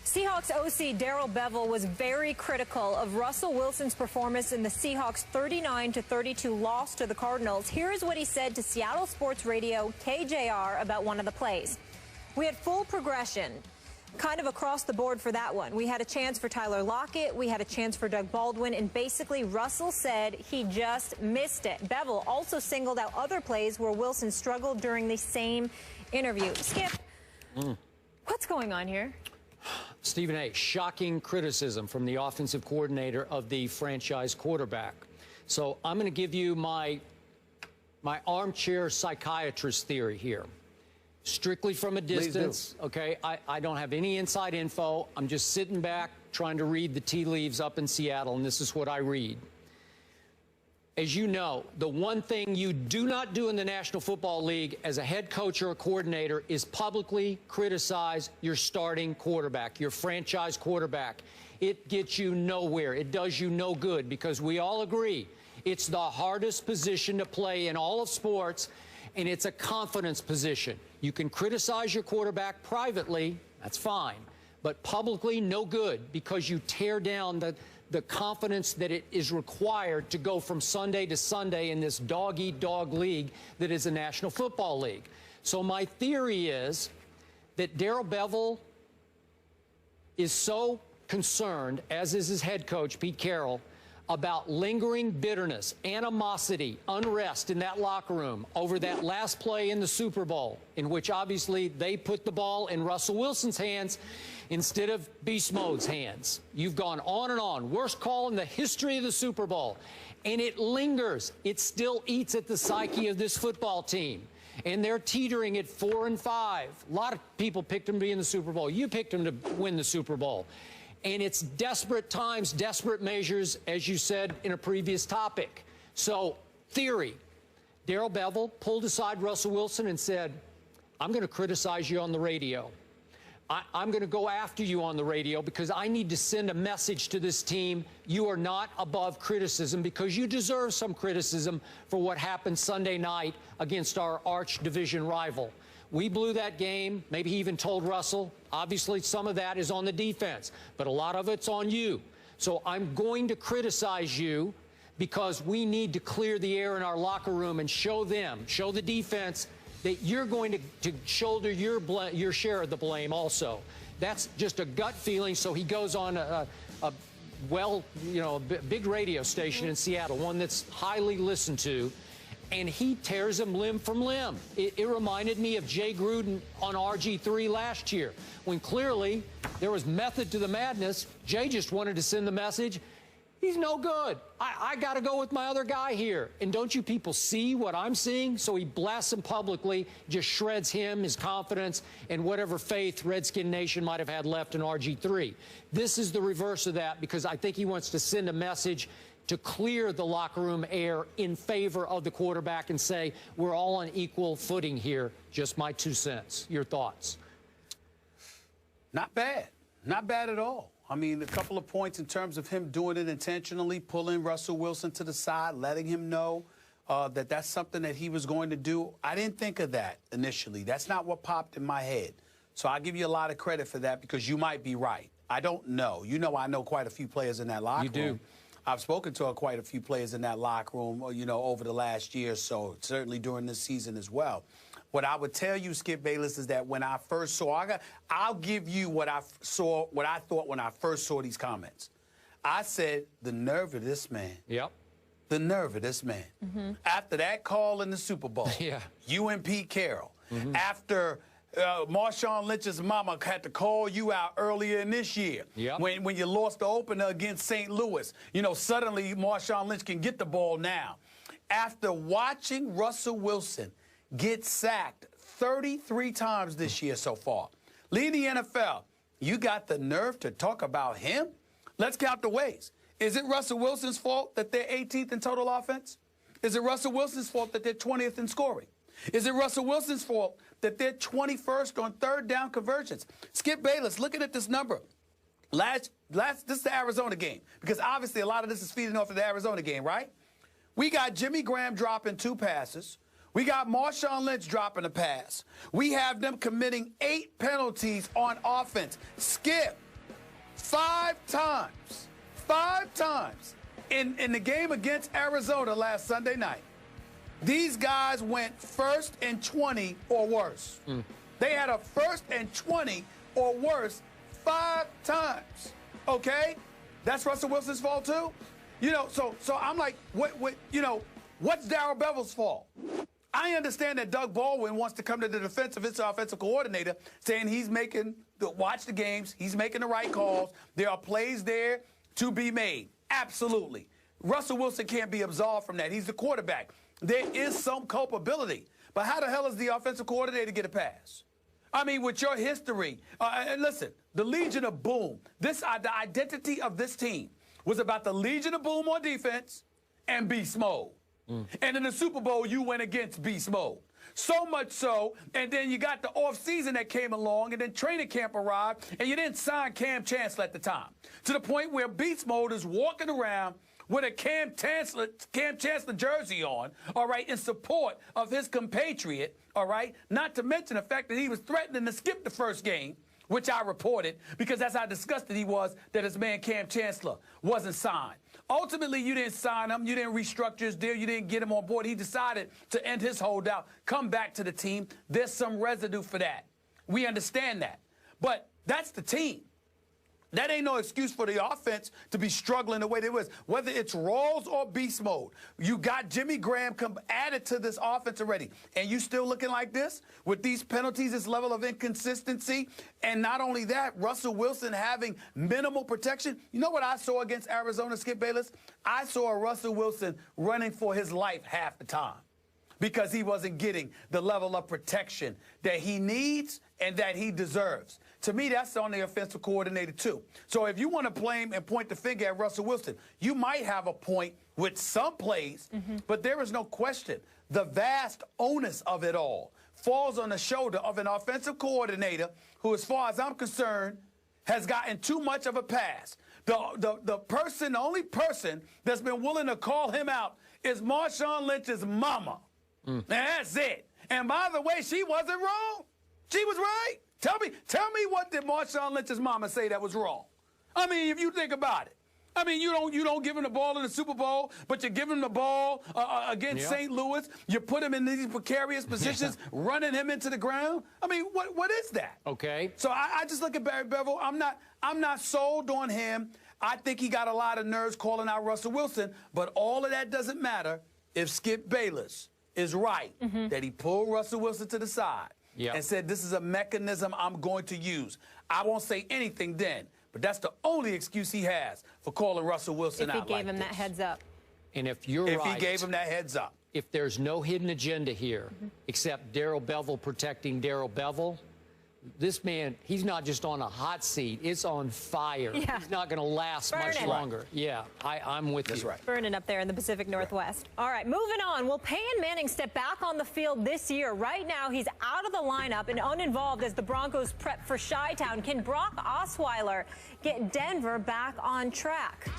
Seahawks OC Darrell Bevell was very critical of Russell Wilson's performance in the Seahawks' 39-32 loss to the Cardinals. Here is what he said to Seattle Sports Radio KJR about one of the plays. We had full progression, kind of across the board for that one. We had a chance for Tyler Lockett. We had a chance for Doug Baldwin. And basically, Russell said he just missed it. Bevell also singled out other plays where Wilson struggled during the same interview. Skip, what's going on here? Stephen A., shocking criticism from the offensive coordinator of the franchise quarterback. So I'm going to give you my armchair psychiatrist theory here. Strictly from a distance, okay? I don't have any inside info. I'm just sitting back trying to read the tea leaves up in Seattle, and this is what I read. As you know, the one thing you do not do in the National Football League as a head coach or a coordinator is publicly criticize your starting quarterback, your franchise quarterback. It gets you nowhere. It does you no good, because we all agree it's the hardest position to play in all of sports, and it's a confidence position. You can criticize your quarterback privately, that's fine, but publicly, no good, because you tear down the confidence that it is required to go from Sunday to Sunday in this dog-eat-dog league that is the National Football League. So my theory is that Darrell Bevell is so concerned, as is his head coach, Pete Carroll, about lingering bitterness, animosity, unrest in that locker room over that last play in the Super Bowl, in which obviously they put the ball in Russell Wilson's hands instead of Beast Mode's hands. You've gone on and on. Worst call in the history of the Super Bowl. And it lingers. It still eats at the psyche of this football team. And they're teetering at 4-5. A lot of people picked them to be in the Super Bowl. You picked them to win the Super Bowl. And it's desperate times, desperate measures, as you said in a previous topic. So, theory, Darrell Bevell pulled aside Russell Wilson and said, I'm going to criticize you on the radio. I'm going to go after you on the radio because I need to send a message to this team. You are not above criticism, because you deserve some criticism for what happened Sunday night against our arch division rival. We blew that game. Maybe he even told Russell. Obviously, some of that is on the defense, but a lot of it's on you. So I'm going to criticize you because we need to clear the air in our locker room and show them, show the defense, that you're going to shoulder your share of the blame also. That's just a gut feeling. So he goes on a big radio station in Seattle, one that's highly listened to, and he tears him limb from limb. It reminded me of Jay Gruden on RG3 last year, when clearly there was method to the madness. Jay just wanted to send the message, he's no good. I got to go with my other guy here. And don't you people see what I'm seeing? So he blasts him publicly, just shreds him, his confidence, and whatever faith Redskin Nation might have had left in RG3. This is the reverse of that, because I think he wants to send a message to clear the locker room air in favor of the quarterback and say, we're all on equal footing here. Just my 2 cents. Your thoughts? Not bad. Not bad at all. I mean, a couple of points in terms of him doing it intentionally, pulling Russell Wilson to the side, letting him know that that's something that he was going to do. I didn't think of that initially. That's not what popped in my head. So I'll give you a lot of credit for that, because you might be right. I don't know. You know, I know quite a few players in that locker room. You do. I've spoken to quite a few players in that locker room, you know, over the last year or so, certainly during this season as well. What I would tell you, Skip Bayless, is that when I first saw, I'll give you what I saw, what I thought when I first saw these comments. I said, the nerve of this man. Yep. The nerve of this man. After that call in the Super Bowl, you and Pete Carroll, after Marshawn Lynch's mama had to call you out earlier in this year, when you lost the opener against St. Louis. You know, suddenly Marshawn Lynch can get the ball now. After watching Russell Wilson get sacked 33 times this year so far, leading the NFL, you got the nerve to talk about him? Let's count the ways. Is it Russell Wilson's fault that they're 18th in total offense? Is it Russell Wilson's fault that they're 20th in scoring? Is it Russell Wilson's fault that they're 21st on third down conversions? Skip Bayless, looking at this number. This is the Arizona game, because obviously a lot of this is feeding off of the Arizona game, right? We got Jimmy Graham dropping 2 passes. We got Marshawn Lynch dropping a pass. We have them committing 8 penalties on offense. Skip, 5 times in the game against Arizona last Sunday night, these guys went 1st and 20 or worse. They had a 1st and 20 or worse 5 times. Okay? That's Russell Wilson's fault too? You know, so I'm like, what's Darrell Bevell's fault? I understand that Doug Baldwin wants to come to the defense of his offensive coordinator, saying he's watch the games, he's making the right calls. There are plays there to be made. Absolutely. Russell Wilson can't be absolved from that. He's the quarterback. There is some culpability. But how the hell does the offensive coordinator get a pass? I mean, with your history, and listen, the Legion of Boom, the identity of this team was about the Legion of Boom on defense and beast mode. And in the Super Bowl, you went against beast mode. So much so, and then you got the offseason that came along, and then training camp arrived, and you didn't sign Cam Chancellor at the time. To the point where beast mode is walking around with a Cam Chancellor jersey on, all right, in support of his compatriot, all right, not to mention the fact that he was threatening to skip the first game, which I reported, because that's how disgusted he was that his man Cam Chancellor wasn't signed. Ultimately, you didn't sign him. You didn't restructure his deal. You didn't get him on board. He decided to end his holdout, come back to the team. There's some residue for that. We understand that. But that's the team. That ain't no excuse for the offense to be struggling the way they was. Whether it's Rawls or beast mode, you got Jimmy Graham added to this offense already. And you still looking like this with these penalties, this level of inconsistency. And not only that, Russell Wilson having minimal protection. You know what I saw against Arizona, Skip Bayless? I saw Russell Wilson running for his life half the time because he wasn't getting the level of protection that he needs and that he deserves. To me, that's on the offensive coordinator, too. So if you want to blame and point the finger at Russell Wilson, you might have a point with some plays, but there is no question. The vast onus of it all falls on the shoulder of an offensive coordinator who, as far as I'm concerned, has gotten too much of a pass. The only person that's been willing to call him out is Marshawn Lynch's mama. And that's it. And by the way, she wasn't wrong. She was right. Tell me what did Marshawn Lynch's mama say that was wrong? I mean, if you think about it. I mean, you don't give him the ball in the Super Bowl, but you give him the ball against St. Louis. You put him in these precarious positions, running him into the ground. I mean, what is that? Okay. So I just look at Barry Bevell. I'm not sold on him. I think he got a lot of nerves calling out Russell Wilson, but all of that doesn't matter if Skip Bayless is right that he pulled Russell Wilson to the side. And said, this is a mechanism I'm going to use. I won't say anything then, but that's the only excuse he has for calling Russell Wilson out like this. If he gave him that heads up. And if you're right. If he gave him that heads up. If there's no hidden agenda here except Darrell Bevell protecting Darrell Bevell, this man, he's not just on a hot seat. It's on fire. He's not going to last much longer. Yeah, I'm with you. That's right. Burning up there in the Pacific Northwest. All right, moving on. Will Peyton Manning step back on the field this year? Right now, he's out of the lineup and uninvolved as the Broncos prep for Chi-Town. Can Brock Osweiler get Denver back on track?